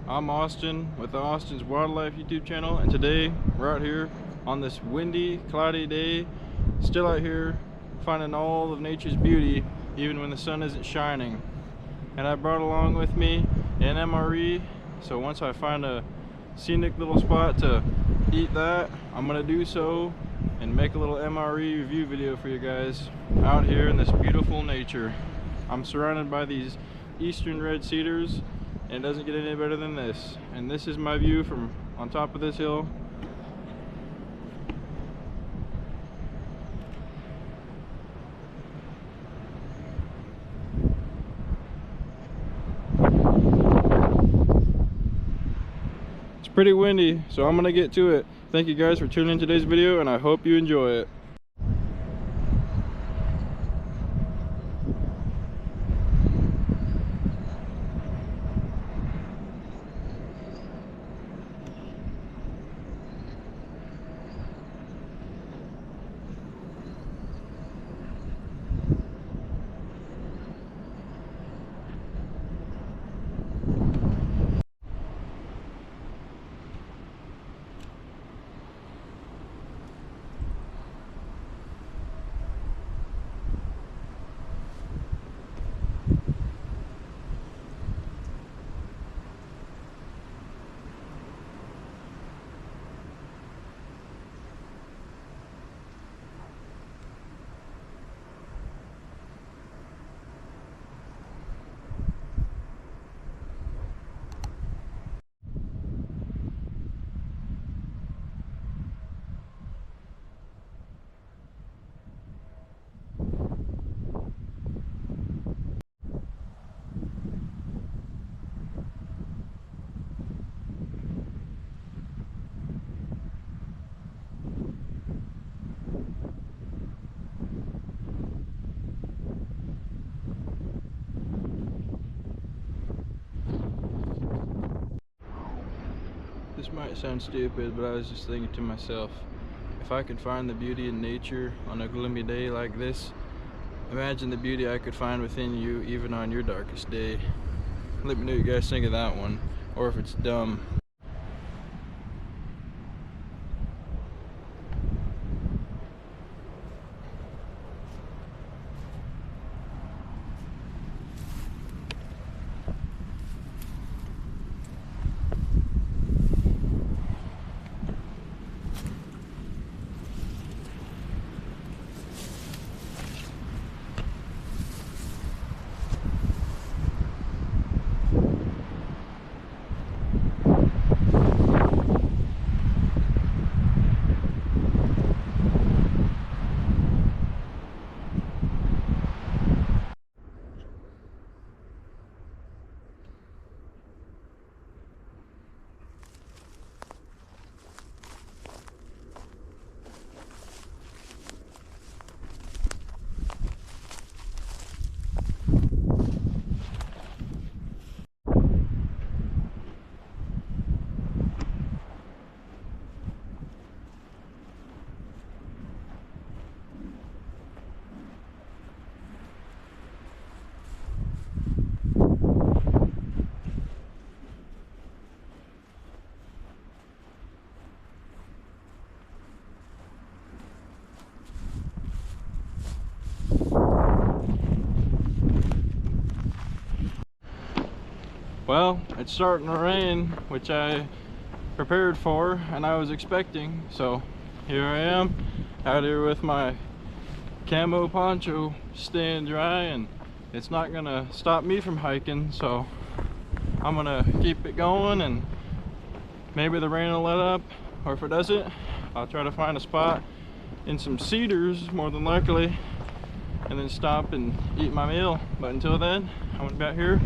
I'm Austin with the Austin's Wildlife YouTube channel, and today we're out here on this windy, cloudy day, still out here finding all of nature's beauty even when the sun isn't shining. And I brought along with me an MRE, so once I find a scenic little spot to eat that, I'm gonna do so and make a little MRE review video for you guys out here in this beautiful nature. I'm surrounded by these eastern red cedars, and it doesn't get any better than this. And this is my view from on top of this hill. It's pretty windy, so I'm gonna get to it. Thank you guys for tuning in today's video, and I hope you enjoy it. This might sound stupid, but I was just thinking to myself, if I could find the beauty in nature on a gloomy day like this, imagine the beauty I could find within you even on your darkest day. Let me know what you guys think of that one, or if it's dumb. Well, it's starting to rain, which I prepared for and I was expecting, so here I am out here with my camo poncho staying dry, and it's not gonna stop me from hiking, so I'm gonna keep it going, and maybe the rain will let up, or if it doesn't, I'll try to find a spot in some cedars more than likely and then stop and eat my meal. But until then, I'm gonna be out here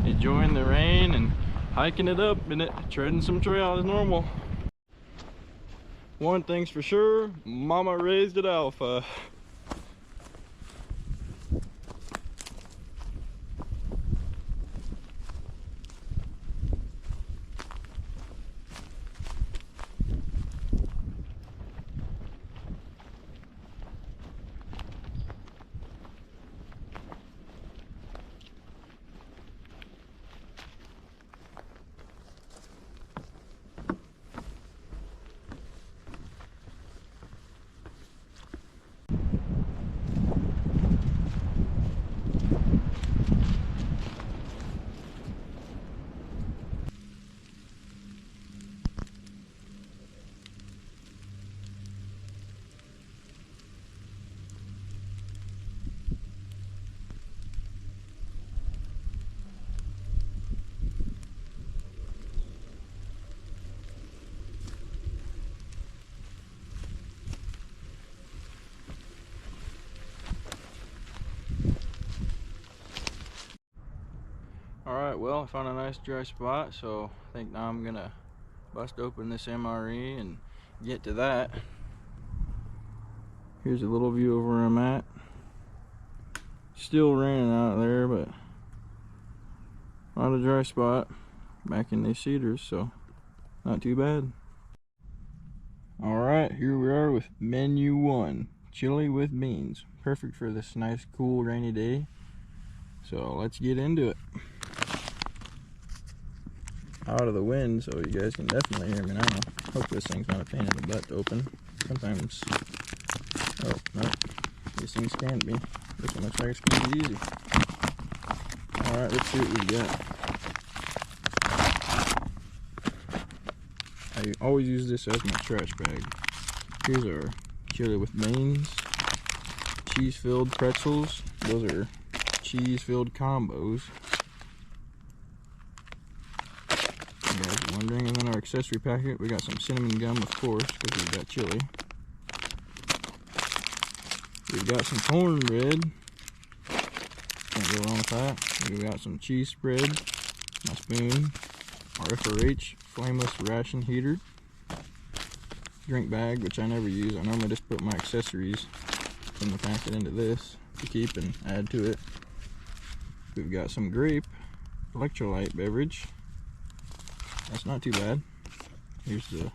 enjoying the rain and hiking it up and treading some trail as normal. One thing's for sure, mama raised it alpha. Alright, well, I found a nice dry spot, so I think now I'm gonna bust open this MRE and get to that. Here's a little view of where I'm at. Still raining out there, but not a dry spot back in these cedars, so not too bad. Alright, here we are with menu 1, chili with beans. Perfect for this nice, cool, rainy day. So let's get into it. Out of the wind, so you guys can definitely hear me now. Hope this thing's not a pain in the butt to open. Sometimes, oh no, these things can be. This one looks like it's gonna be easy. Alright, let's see what we got. I always use this as my trash bag. Here's our chili with beans, cheese-filled pretzels. Those are cheese-filled combos. You guys are wondering. And then our accessory packet, we got some cinnamon gum, of course, because we've got chili. We've got some cornbread. Can't go wrong with that. We've got some cheese spread, my spoon, our FRH flameless ration heater, drink bag, which I never use. I normally just put my accessories from the packet into this to keep and add to it. We've got some grape electrolyte beverage. That's not too bad. Here's the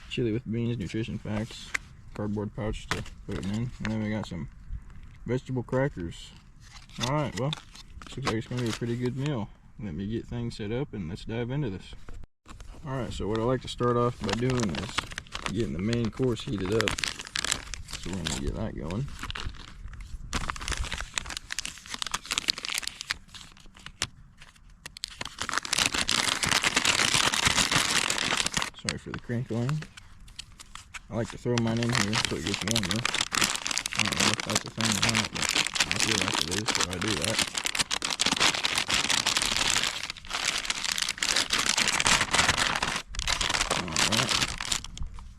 chili with beans nutrition facts cardboard pouch to put it in, and then we got some vegetable crackers. Alright, well, this looks like it's going to be a pretty good meal. Let me get things set up and let's dive into this. Alright, so what I like to start off by doing is getting the main course heated up. So we're going to get that going. Sorry for the crinkling. I like to throw mine in here so it gets warmer. I don't know if that's a thing or not, but I feel like it is, so I do that. Alright.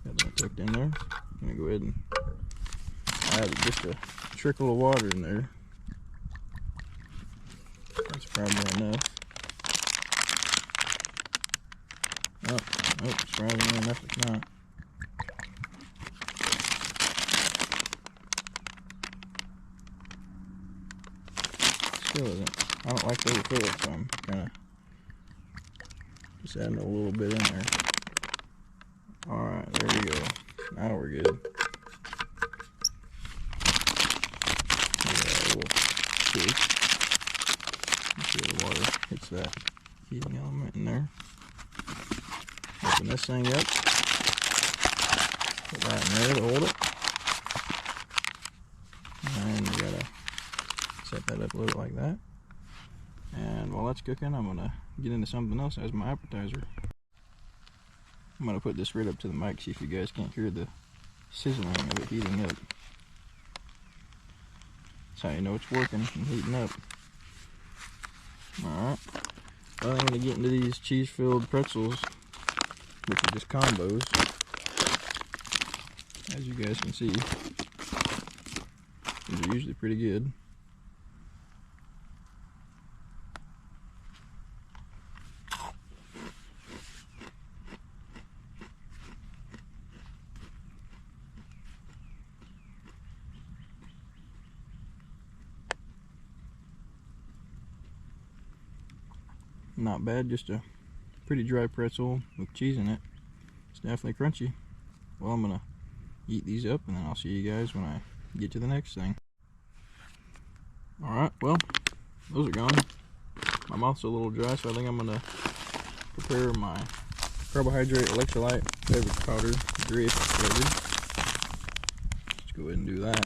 Got that tucked in there. I'm going to go ahead and add just a trickle of water in there. That's probably enough. Oh, surprisingly enough, it's not. Still isn't. I don't like to overfill it, so I'm kind of just adding a little bit in there. Alright, there we go. Now we're good. Give that a little shake. Make sure the water hits that heating element in there. Open this thing up. Put that in there to hold it. And you gotta set that up a little like that. And while that's cooking, I'm gonna get into something else as my appetizer. I'm gonna put this right up to the mic, see if you guys can't hear the sizzling of it heating up. That's how you know it's working and heating up. Alright. Well, I'm gonna get into these cheese-filled pretzels, which are just combos, as you guys can see. These are usually pretty good. Not bad, just a pretty dry pretzel with cheese in it. It's definitely crunchy. Well, I'm gonna eat these up and then I'll see you guys when I get to the next thing. Alright, well, those are gone. My mouth's a little dry, so I think I'm gonna prepare my carbohydrate electrolyte beverage powder grape beverage. Let's go ahead and do that.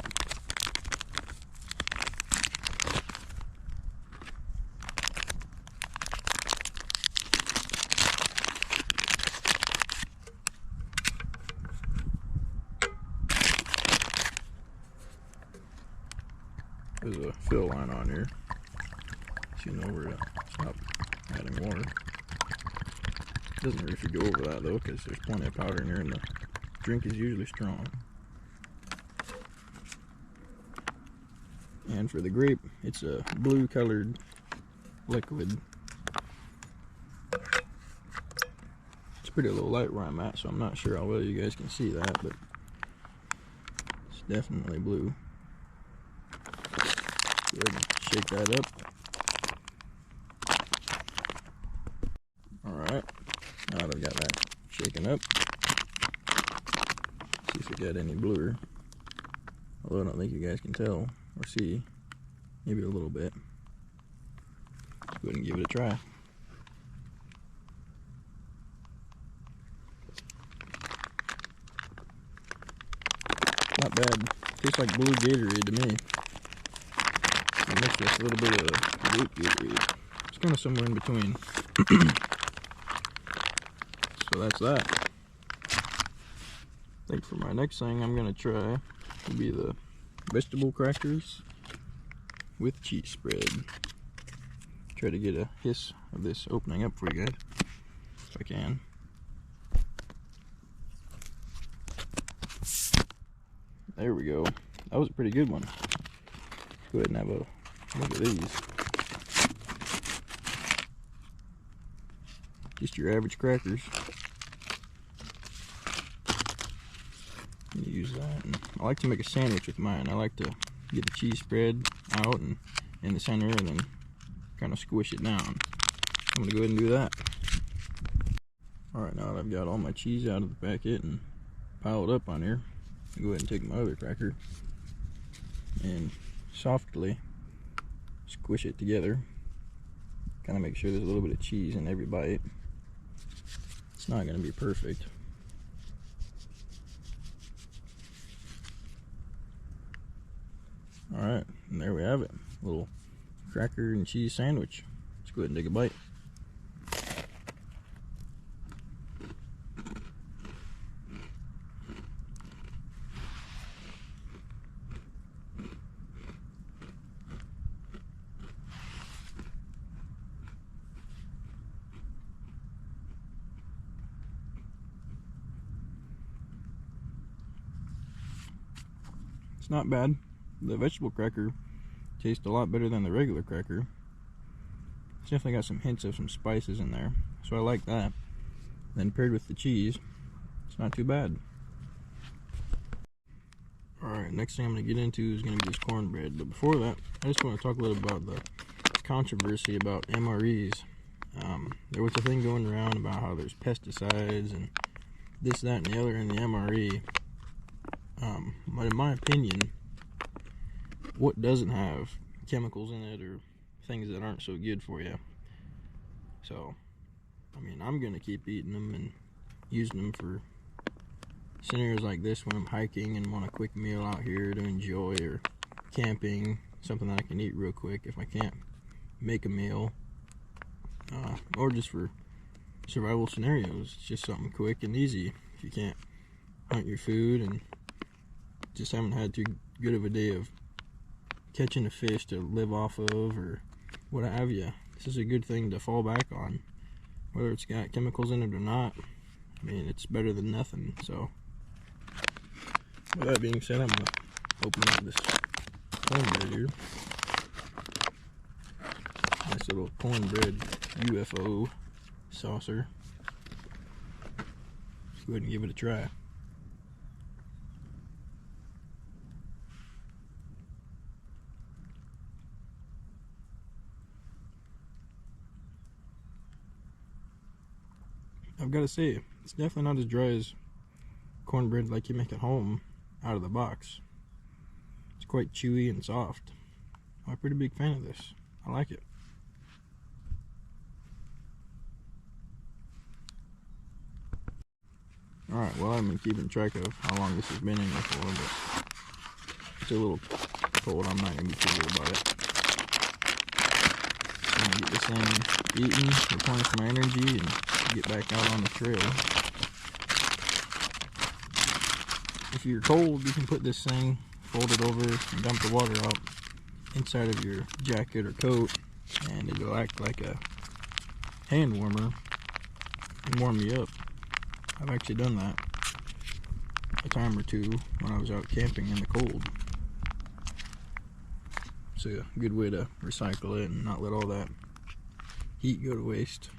There's a fill line on here, so you know where to stop adding water. Doesn't hurt if you go over that though, because there's plenty of powder in here and the drink is usually strong. And for the grape, it's a blue colored liquid. pretty low light where I'm at, so I'm not sure how well you guys can see that, but it's definitely blue. Go ahead and shake that up. Alright, now that I've got that shaken up, see if we got any blur. Although I don't think you guys can tell or see, maybe a little bit. Let's go ahead and give it a try. Not bad. Tastes like blue Gatorade to me. I mixed with a little bit of grape Gatorade. It's kind of somewhere in between. So that's that. I think for my next thing I'm going to try will be the vegetable crackers with cheese spread. Try to get a hiss of this opening up for you guys, if I can. There we go. That was a pretty good one. Go ahead and have a look at these. Just your average crackers. You use that. And I like to make a sandwich with mine. I like to get the cheese spread out and in the center and then kind of squish it down. I'm going to go ahead and do that. Alright, now that I've got all my cheese out of the packet and piled up on here, I'll go ahead and take my other cracker and softly squish it together. Kind of make sure there's a little bit of cheese in every bite. It's not going to be perfect. Alright, and there we have it. A little cracker and cheese sandwich. Let's go ahead and take a bite. It's not bad. The vegetable cracker tastes a lot better than the regular cracker. It's definitely got some hints of some spices in there, so I like that. Then paired with the cheese, it's not too bad. Alright, next thing I'm going to get into is going to be this cornbread. But before that, I just want to talk a little about the controversy about MREs. There was a thing going around about how there's pesticides and this, that, and the other in the MRE. But in my opinion, what doesn't have chemicals in it or things that aren't so good for you? So, I mean, I'm going to keep eating them and using them for scenarios like this when I'm hiking and want a quick meal out here to enjoy, or camping, something that I can eat real quick if I can't make a meal, or just for survival scenarios. It's just something quick and easy if you can't hunt your food and just haven't had too good of a day of catching a fish to live off of or what have you. This is a good thing to fall back on, whether it's got chemicals in it or not. I mean, it's better than nothing. So with that being said, I'm going to open up this cornbread here. Nice little cornbread UFO saucer. Let's go ahead and give it a try. I've got to say, it's definitely not as dry as cornbread like you make at home out of the box. It's quite chewy and soft. I'm a pretty big fan of this. I like it. Alright, well, I've been keeping track of how long this has been in there for, but it's a little cold. I'm not going to be too worried about it. I'm going to get this thing eaten, replenish my energy, and get back out on the trail. If you're cold, you can put this thing, fold it over, and dump the water out inside of your jacket or coat, and it'll act like a hand warmer and warm you up. I've actually done that a time or two when I was out camping in the cold. It's a good way to recycle it and not let all that heat go to waste.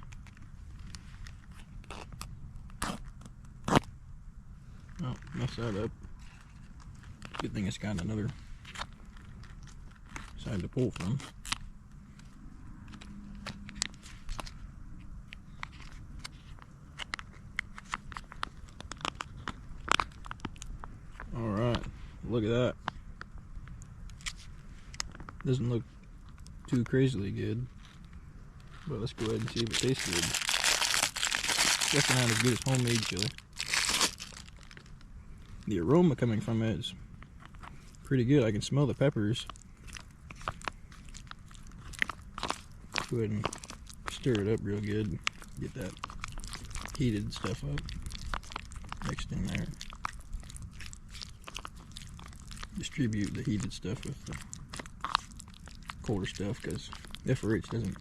Oh, mess that up. Good thing it's got another side to pull from. Alright, look at that. Doesn't look too crazily good, but let's go ahead and see if it tastes good. Definitely not as good as homemade chili. The aroma coming from it is pretty good. I can smell the peppers. Go ahead and stir it up real good. Get that heated stuff up mixed in there. Distribute the heated stuff with the colder stuff, because FRH doesn't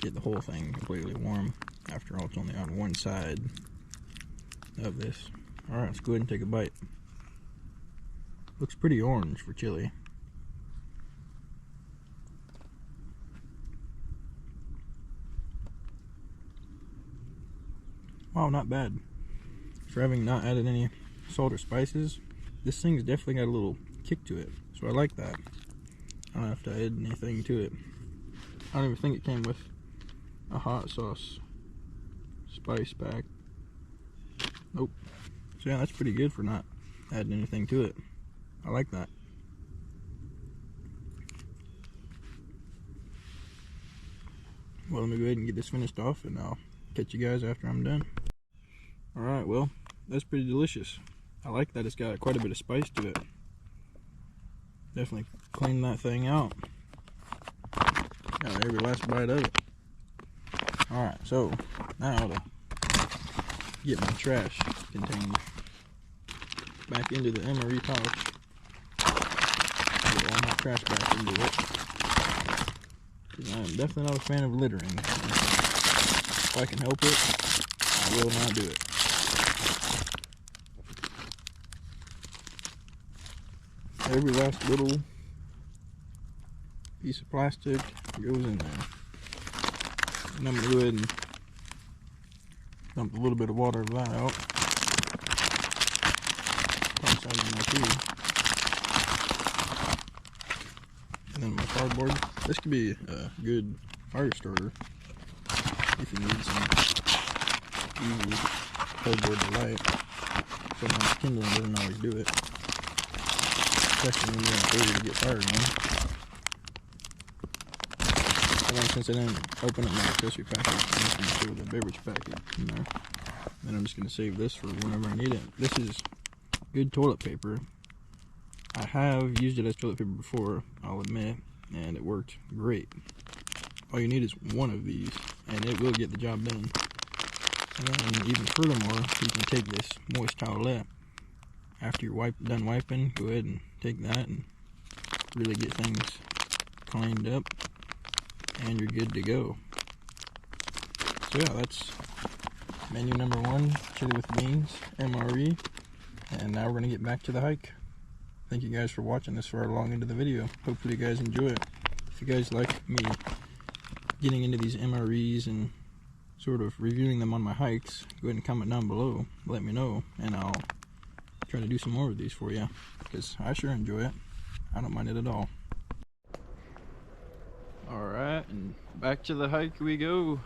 get the whole thing completely warm. After all, it's only on one side of this. Alright, let's go ahead and take a bite. Looks pretty orange for chili. Wow, not bad. For having not added any salt or spices, this thing's definitely got a little kick to it. So I like that. I don't have to add anything to it. I don't even think it came with a hot sauce spice pack. Nope. So yeah, that's pretty good for not adding anything to it. I like that. Well, let me go ahead and get this finished off, and I'll catch you guys after I'm done. Alright, well, that's pretty delicious. I like that it's got quite a bit of spice to it. Definitely clean that thing out. Got every last bite of it. Alright, so now to get my trash contained back into the MRE pouch. Get all my trash back into it. Because I am definitely not a fan of littering. If I can help it, I will not do it. Every last little piece of plastic goes in there. And I'm going to go ahead and dump a little bit of water of that out. Toss that in there too. And then my cardboard. This could be a good fire starter if you need some easy cardboard to light. Sometimes kindling doesn't always do it, especially when you're in a hurry to get fire going. Since I didn't open up my accessory package, I'm just going to throw the beverage packet in there. Then I'm just going to save this for whenever I need it. This is good toilet paper. I have used it as toilet paper before, I'll admit, and it worked great. All you need is one of these, and it will get the job done. And even furthermore, you can take this moist towelette. After you're done wiping, go ahead and take that and really get things cleaned up, and you're good to go. So yeah, that's menu number 1, Chili with Beans MRE. And now we're going to get back to the hike. Thank you guys for watching this far along into the video. Hopefully you guys enjoy it. If you guys like me getting into these MREs and sort of reviewing them on my hikes, go ahead and comment down below. Let me know, and I'll try to do some more of these for you, because I sure enjoy it. I don't mind it at all. Alright, and back to the hike we go.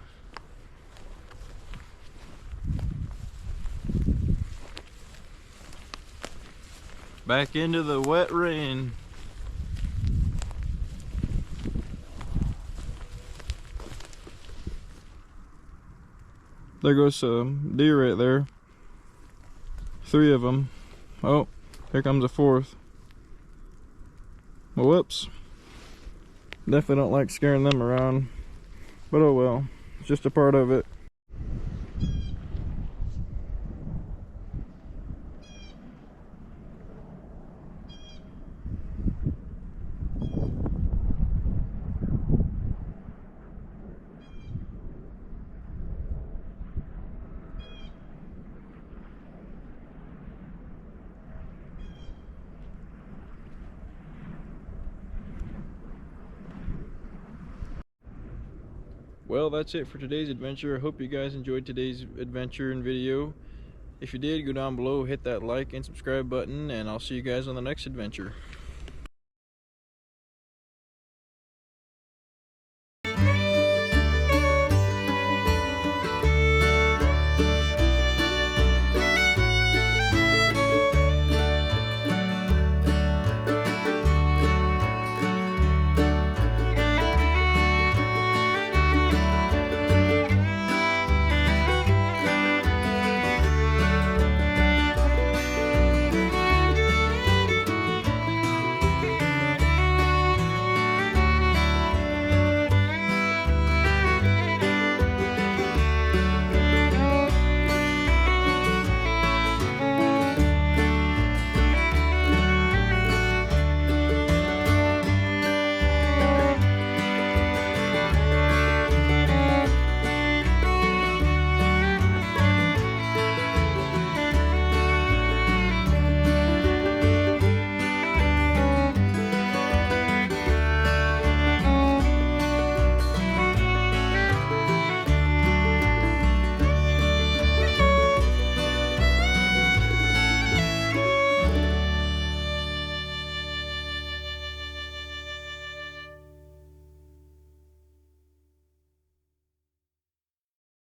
Back into the wet rain. There goes some deer right there. 3 of them. Oh, here comes a 4th. Whoops. Definitely don't like scaring them around, but oh well, it's just a part of it. Well, that's it for today's adventure. I hope you guys enjoyed today's adventure and video. If you did, go down below, hit that like and subscribe button, and I'll see you guys on the next adventure.